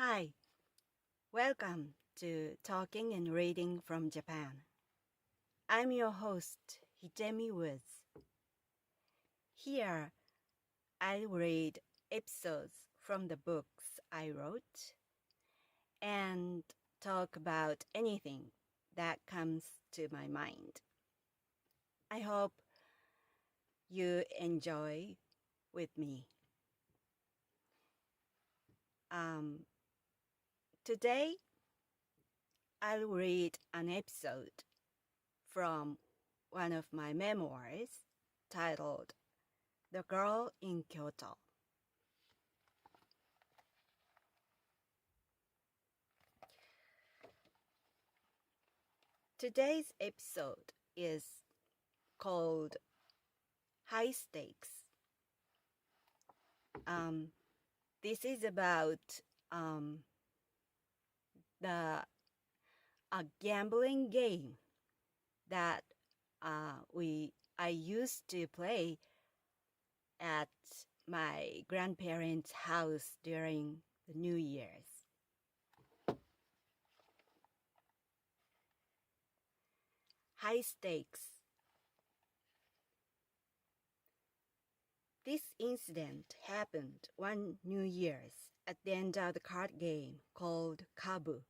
Hi, welcome to Talking and Reading from Japan. I'm your host, Hidemi Woods. Here, I read episodes from the books I wrote and talk about anything that comes to my mind. I hope you enjoy with me. Today, I'll read an episode from one of my memoirs titled The Girl in Kyoto. Today's episode is called High Stakes. This is about a gambling game that I used to play at my grandparents' house during the New Year's. High stakes. This incident happened one New Year's at the end of the card game called Kabu,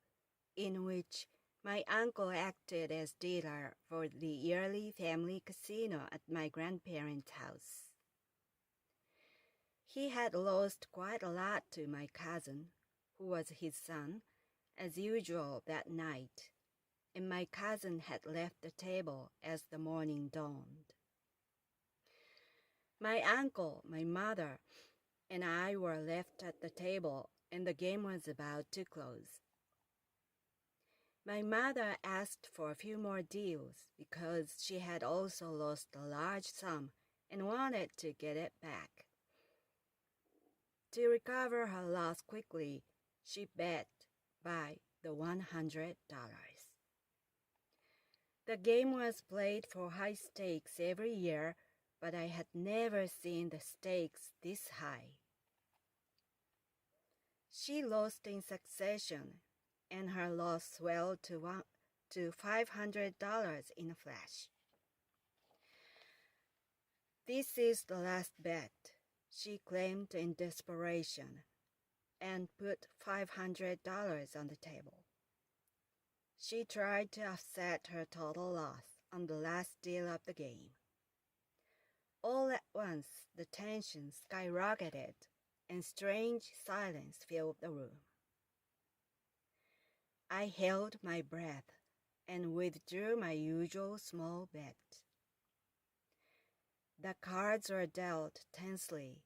in which my uncle acted as dealer for the yearly family casino at my grandparents' house. He had lost quite a lot to my cousin, who was his son, as usual that night, and my cousin had left the table as the morning dawned. My uncle, my mother, and I were left at the table, and the game was about to close. My mother asked for a few more deals because she had also lost a large sum and wanted to get it back. To recover her loss quickly, she bet by the $100. The game was played for high stakes every year, but I had never seen the stakes this high. She lost in succession, and her loss swelled to $500 in a flash. "This is the last bet," she claimed in desperation, and put $500 on the table. She tried to offset her total loss on the last deal of the game. All at once, the tension skyrocketed, and strange silence filled the room. I held my breath and withdrew my usual small bet. The cards were dealt tensely,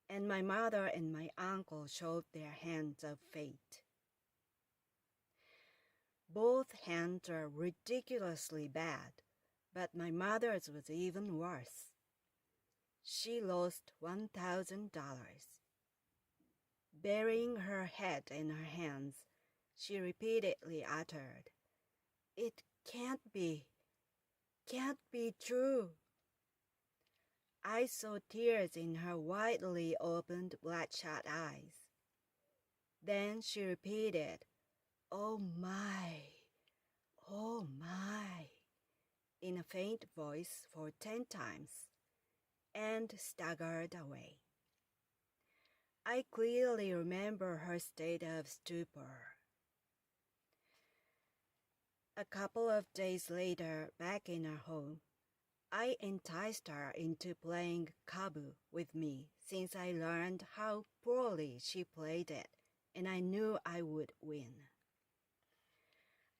and my mother and my uncle showed their hands of fate. Both hands were ridiculously bad, but my mother's was even worse. She lost $1,000. Burying her head in her hands, she repeatedly uttered, "It can't be true." I saw tears in her widely opened bloodshot eyes. Then she repeated, "Oh my, in a faint voice for 10 times, and staggered away. I clearly remember her state of stupor. A couple of days later, back in her home, I enticed her into playing Kabu with me since I learned how poorly she played it, and I knew I would win.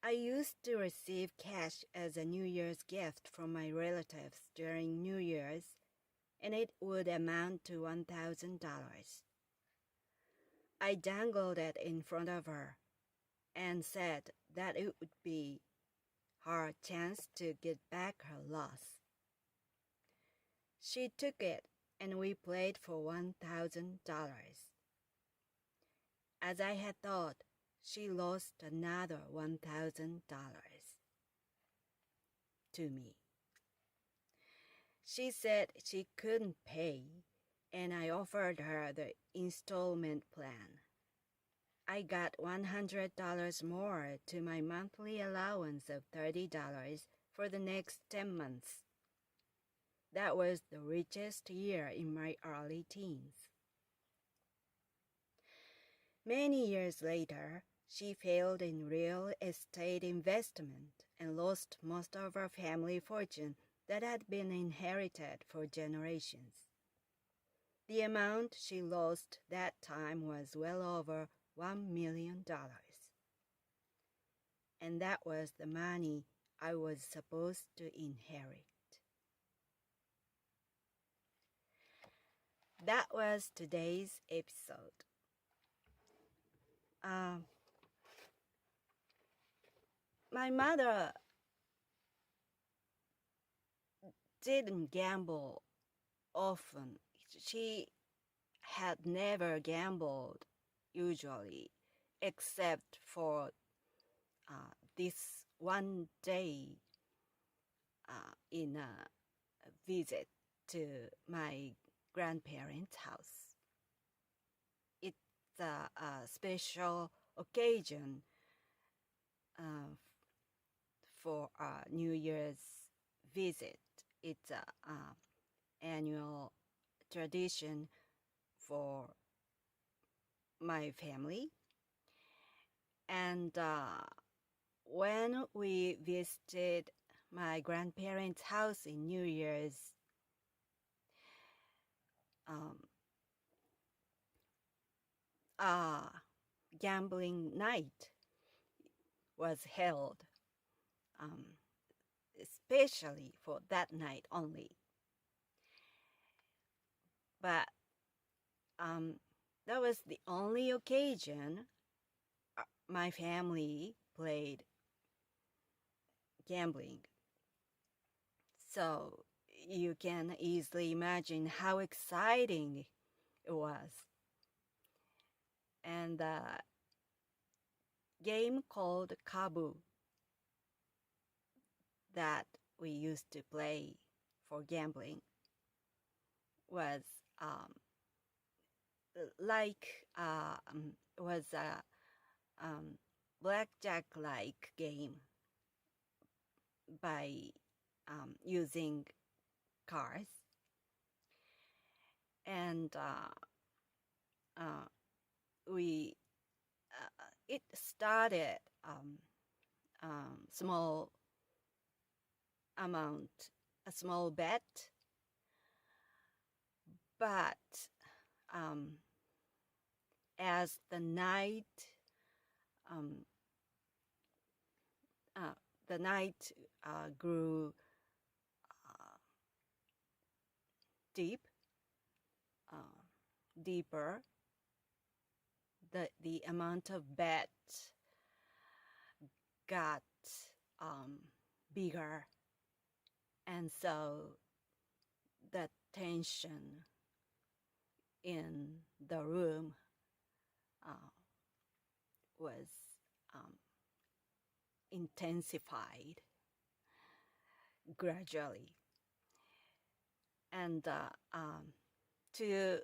I used to receive cash as a New Year's gift from my relatives during New Year's, and it would amount to $1,000. I dangled it in front of her and said that it would be her chance to get back her loss. She took it, and we played for $1,000. As I had thought, she lost another $1,000 to me. She said she couldn't pay, and I offered her the installment plan. I got $100 more to my monthly allowance of $30 for the next 10 months. That was the richest year in my early teens. Many years later, she failed in real estate investment and lost most of her family fortune that had been inherited for generations. The amount she lost that time was well over $1 million. And that was the money I was supposed to inherit. That was today's episode. My mother didn't gamble often. She had never gambled usually, except for this one day in a visit to my grandparents' house. It's a special occasion for a New Year's visit. It's an annual tradition for my family. And when we visited my grandparents' house in New Year's, gambling night was held, especially for that night only. But that was the only occasion my family played gambling. So you can easily imagine how exciting it was. And the game called Kabu that we used to play for gambling was was a blackjack-like game by using cards, and it started small amount, a small bet, but as the night grew deeper, the amount of bet got bigger, and so the tension in the room was intensified gradually. And to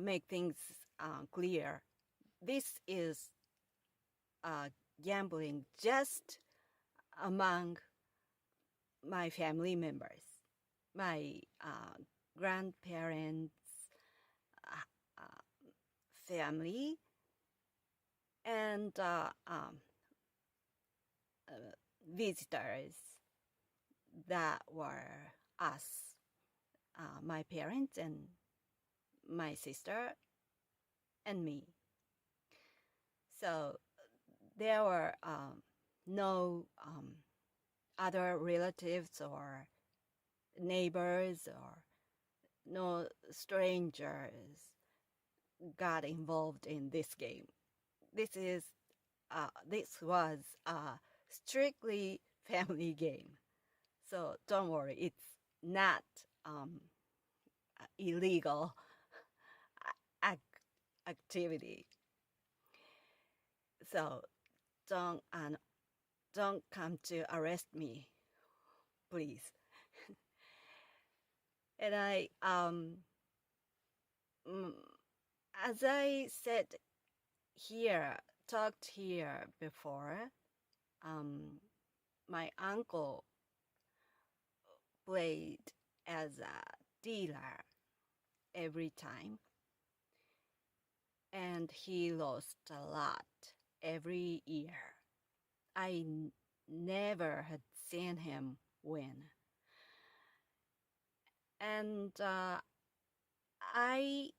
make things clear, this is gambling just among my family members, my grandparents' family, and visitors that were us, my parents and my sister and me. So there were no other relatives or neighbors or no strangers got involved in this game. This was a strictly family game. So don't worry, it's not illegal activity. So don't come to arrest me, please. And as I said here talked here before. My uncle played as a dealer every time, and he lost a lot every year. Never had seen him win. And I,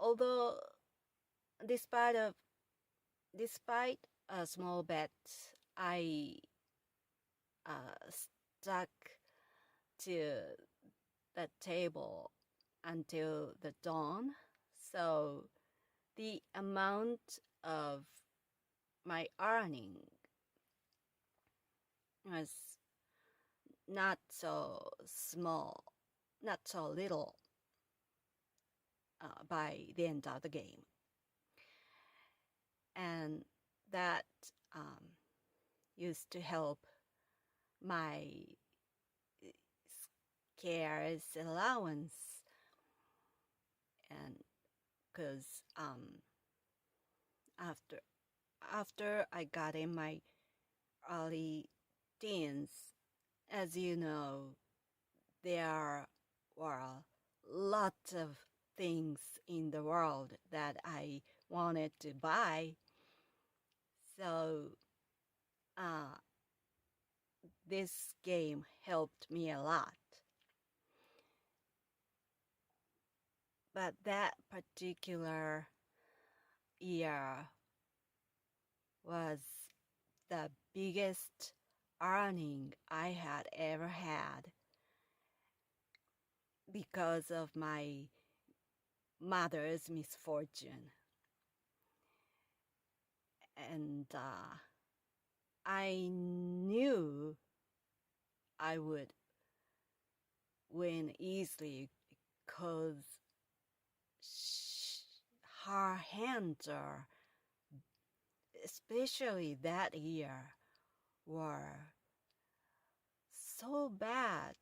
although despite of despite a small bet, I stuck to the table until the dawn. So the amount of my earning was not so small, not so little by the end of the game. And that used to help my scarce allowance, and because after I got in my early teens, as you know, there were lots of things in the world that I wanted to buy. So this game helped me a lot. But that particular year was the biggest earning I had ever had because of my mother's misfortune. And I knew I would win easily because her hands are, especially that year, were so bad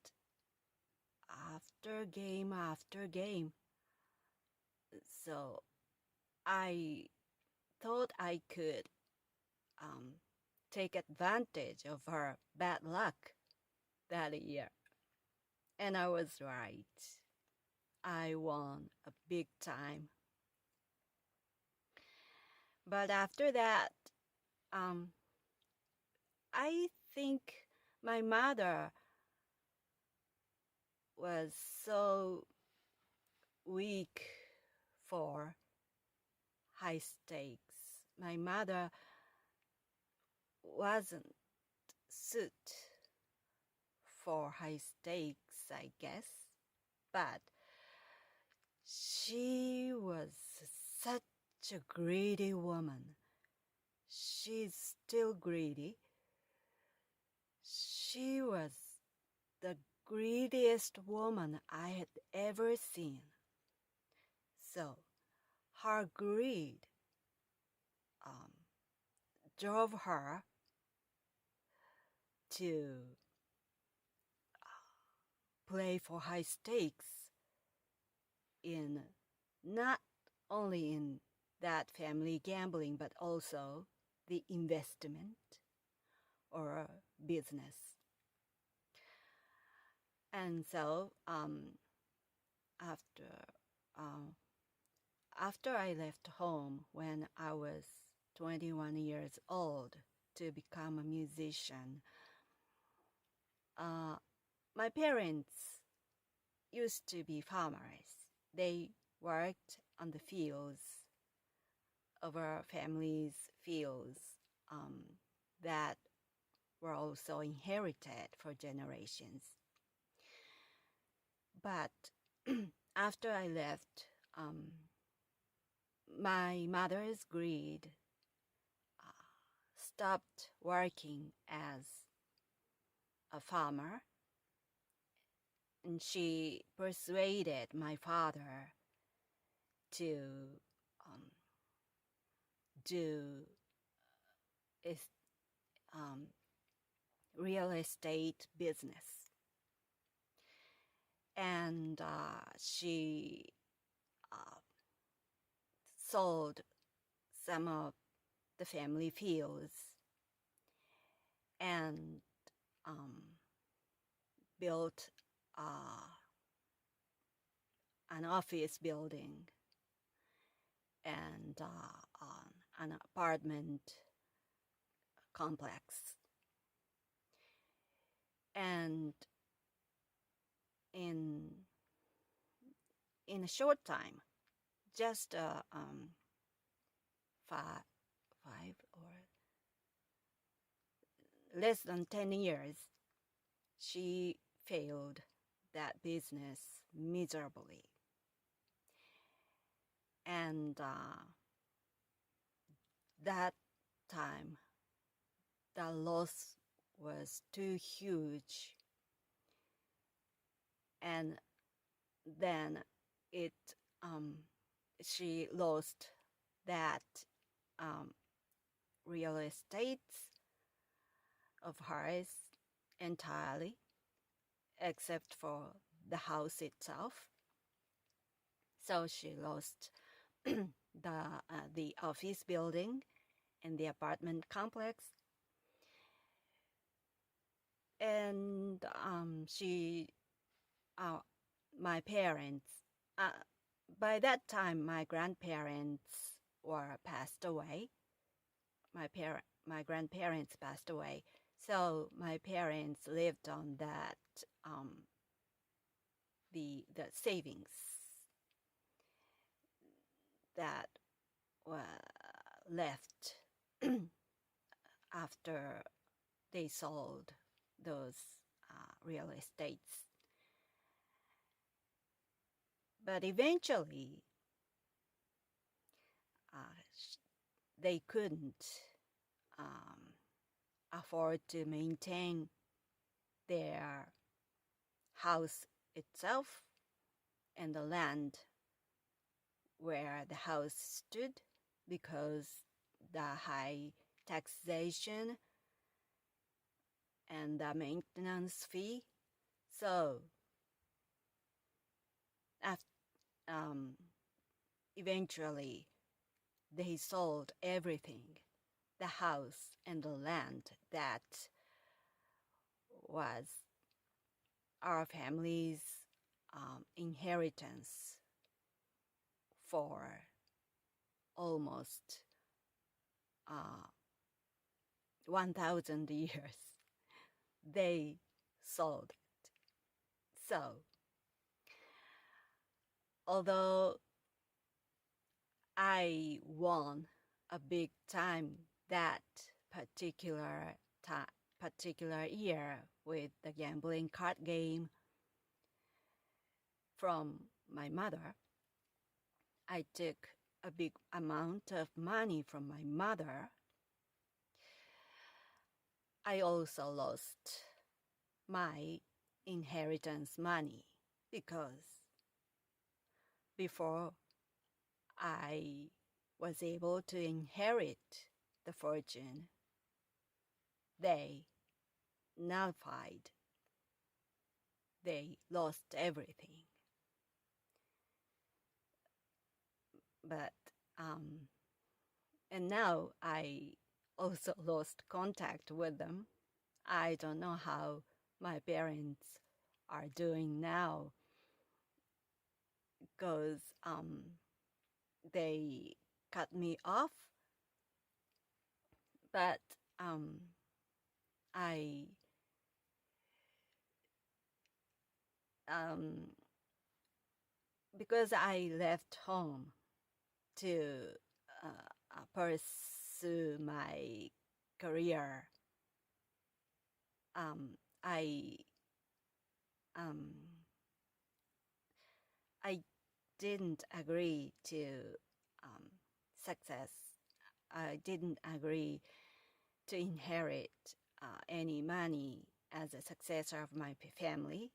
after game after game. So I thought I could take advantage of her bad luck that year. And I was right. I won a big time. But after that, I think my mother was so weak for high stakes. My mother wasn't suited for high stakes, I guess. But she was such a greedy woman. She's still greedy. She was the greediest woman I had ever seen. So her greed drove her to play for high stakes in not only in that family gambling, but also the investment or business. And so after I left home when I was 21 years old to become a musician, my parents used to be farmers. They worked on the fields of our family's fields that were also inherited for generations. But after I left, my mother's greed stopped working as a farmer, and she persuaded my father to do real estate business. And she sold some of the family fields and built an office building and an apartment complex. And in a short time, just five or less than 10 years, she failed that business miserably. And that time, the loss was too huge. And then she lost that real estate of hers entirely, except for the house itself. So she lost the office building and the apartment complex. And my parents, by that time, my grandparents were passed away. My grandparents passed away. So my parents lived on that, the savings that were left after they sold those real estates. But eventually, they couldn't afford to maintain their house itself and the land where the house stood because the high taxation and the maintenance fee. So eventually they sold everything, the house and the land that was our family's inheritance for almost 1,000 years. They sold it. So, although I won a big time that particular year with the gambling card game from my mother, I took a big amount of money from my mother. I also lost my inheritance money because before I was able to inherit the fortune, they nullified. They lost everything. But and now I also lost contact with them. I don't know how my parents are doing now because they cut me off. But because I left home to pursue my career, I didn't agree to success. I didn't agree to inherit any money as a successor of my family.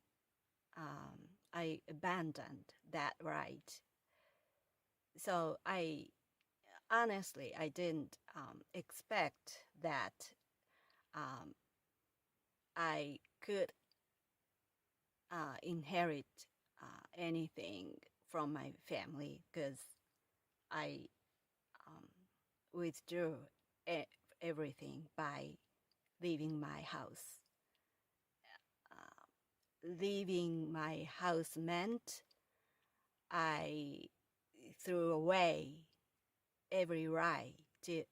I abandoned that right. So I didn't expect that I could inherit anything from my family because I withdrew e- everything by leaving my house. Leaving my house meant I threw away every right to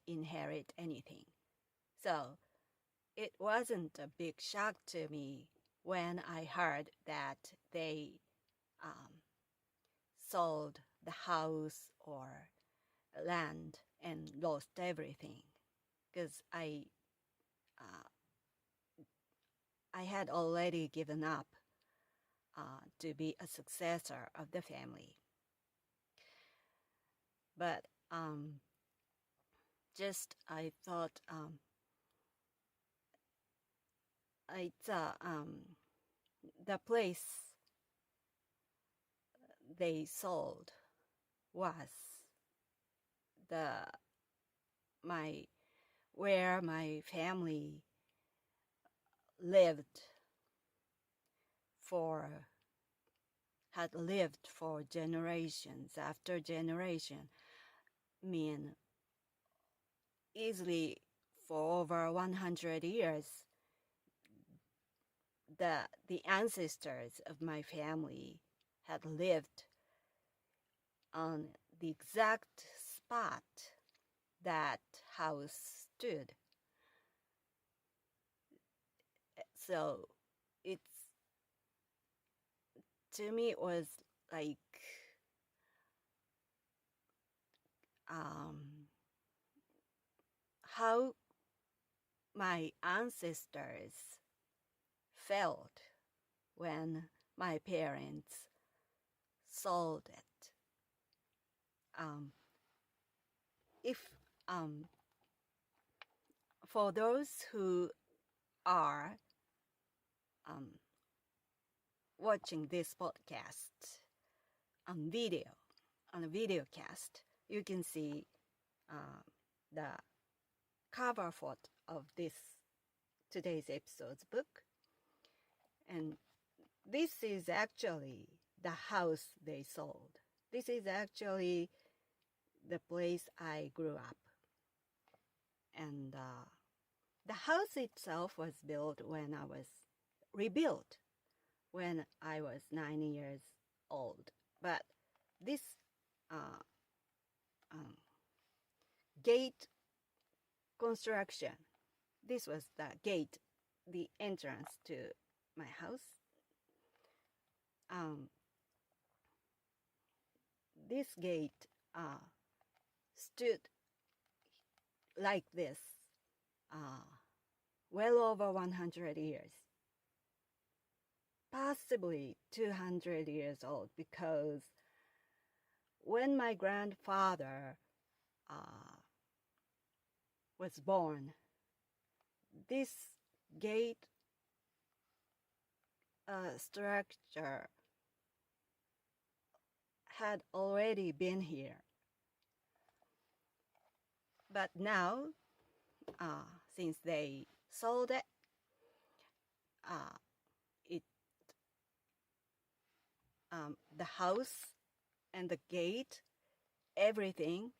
inherit anything. So it wasn't a big shock to me when I heard that they um, sold the house or land and lost everything, because uh, I had already given up to be a successor of the family. But just I thought it's the place they sold was the my where my family lived for had lived for generations after generation, mean easily for over 100 years. The ancestors of my family had lived on the exact spot that house stood. So it's, to me, it was like how my ancestors felt when my parents sold it. If for those who are watching this podcast on video, on a video cast, you can see the cover photo of this today's episode's book. And this is actually the house they sold. This is actually the place I grew up. And the house itself was rebuilt when I was 9 years old. But this gate construction, this was the gate, the entrance to my house. This gate stood like this well over 100 years, possibly 200 years old, because when my grandfather was born, this gate structure had already been here. But now, since they sold it, the house and the gate, everything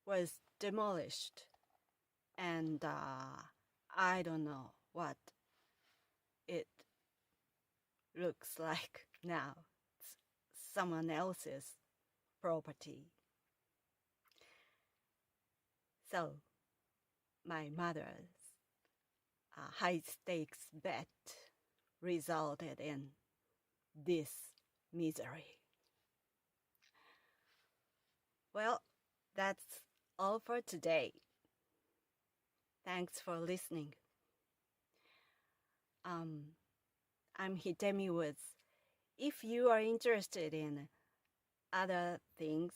was demolished. And I don't know what it looks like now. It's someone else's property. So my mother's high stakes bet resulted in this misery. Well, that's all for today. Thanks for listening. I'm Hidemi Woods. If you are interested in other things,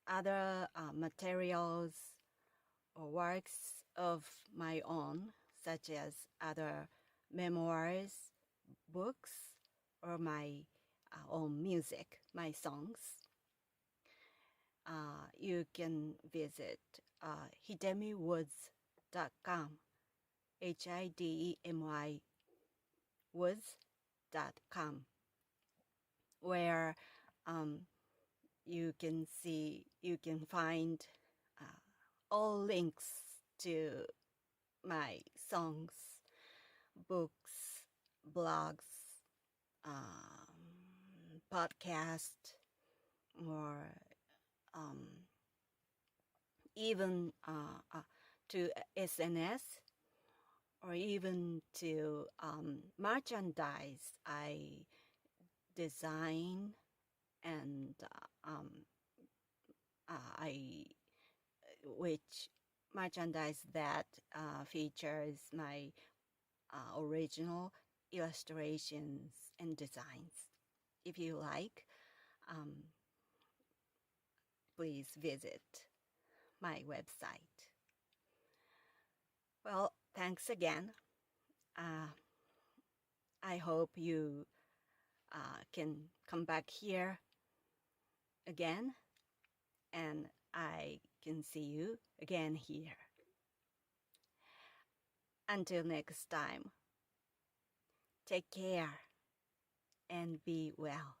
other materials or works of my own, such as other memoirs, books, or my own music, my songs, you can visit hidemiwoods.com, HIDEMY woods.com, where you can find all links to my songs, books, blogs, podcast, or even to SNS, or even to merchandise I design, and I which merchandise that features my original illustrations and designs. If you like, please visit my website. Well, thanks again. I hope you can come back here again, and I can see you again here. Until next time, take care and be well.